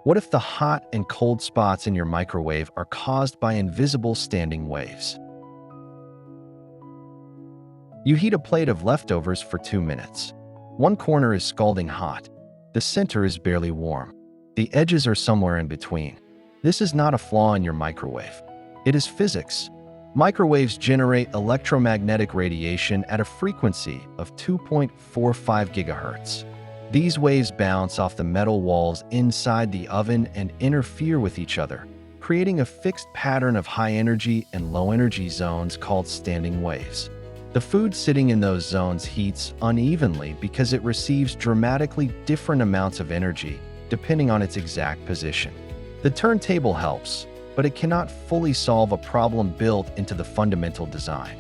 What if the hot and cold spots in your microwave are caused by invisible standing waves? You heat a plate of leftovers for 2 minutes. One corner is scalding hot. The center is barely warm. The edges are somewhere in between. This is not a flaw in your microwave. It is physics. Microwaves generate electromagnetic radiation at a frequency of 2.45 gigahertz. These waves bounce off the metal walls inside the oven and interfere with each other, creating a fixed pattern of high-energy and low-energy zones called standing waves. The food sitting in those zones heats unevenly because it receives dramatically different amounts of energy depending on its exact position. The turntable helps, but it cannot fully solve a problem built into the fundamental design.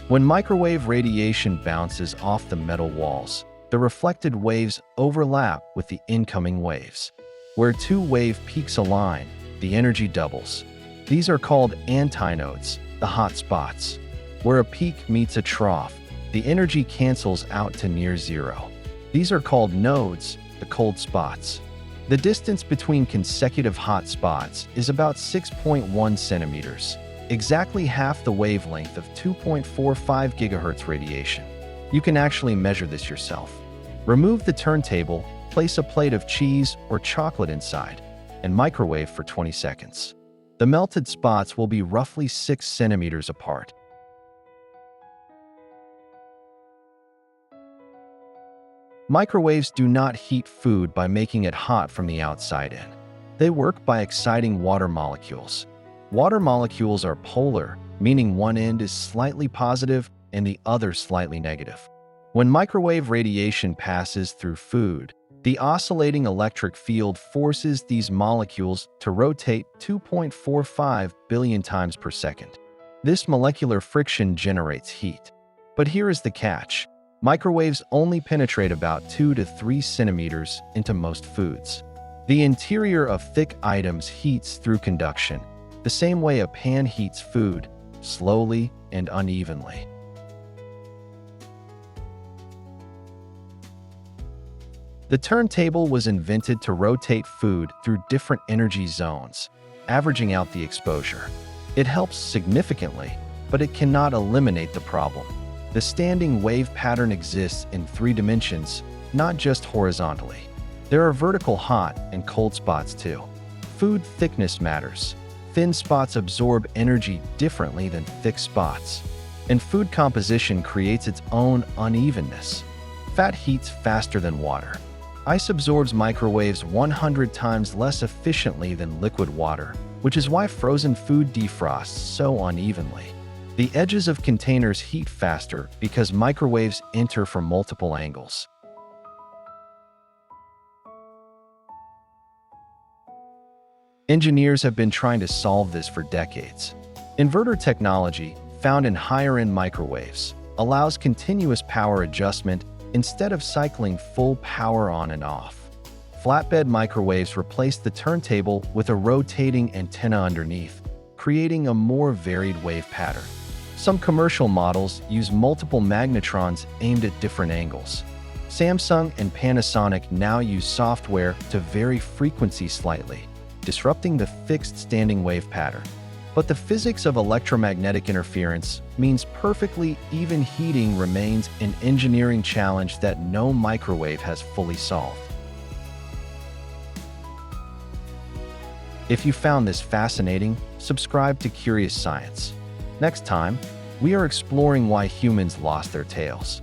When microwave radiation bounces off the metal walls, the reflected waves overlap with the incoming waves. Where two wave peaks align, the energy doubles. These are called antinodes, the hot spots. Where a peak meets a trough, the energy cancels out to near zero. These are called nodes, the cold spots. The distance between consecutive hot spots is about 6.1 centimeters, exactly half the wavelength of 2.45 gigahertz radiation. You can actually measure this yourself. Remove the turntable, place a plate of cheese or chocolate inside, and microwave for 20 seconds. The melted spots will be roughly 6 centimeters apart. Microwaves do not heat food by making it hot from the outside in. They work by exciting water molecules. Water molecules are polar, meaning one end is slightly positive and the other slightly negative. When microwave radiation passes through food, the oscillating electric field forces these molecules to rotate 2.45 billion times per second. This molecular friction generates heat. But here is the catch. Microwaves only penetrate about 2 to 3 centimeters into most foods. The interior of thick items heats through conduction, the same way a pan heats food, slowly and unevenly. The turntable was invented to rotate food through different energy zones, averaging out the exposure. It helps significantly, but it cannot eliminate the problem. The standing wave pattern exists in 3 dimensions, not just horizontally. There are vertical hot and cold spots too. Food thickness matters. Thin spots absorb energy differently than thick spots. And food composition creates its own unevenness. Fat heats faster than water. Ice absorbs microwaves 100 times less efficiently than liquid water, which is why frozen food defrosts so unevenly. The edges of containers heat faster because microwaves enter from multiple angles. Engineers have been trying to solve this for decades. Inverter technology, found in higher-end microwaves, allows continuous power adjustment instead of cycling full power on and off. Flatbed microwaves replace the turntable with a rotating antenna underneath, creating a more varied wave pattern. Some commercial models use multiple magnetrons aimed at different angles. Samsung and Panasonic now use software to vary frequency slightly, disrupting the fixed standing wave pattern. But the physics of electromagnetic interference means perfectly even heating remains an engineering challenge that no microwave has fully solved. If you found this fascinating, subscribe to Curious Science. Next time, we are exploring why humans lost their tails.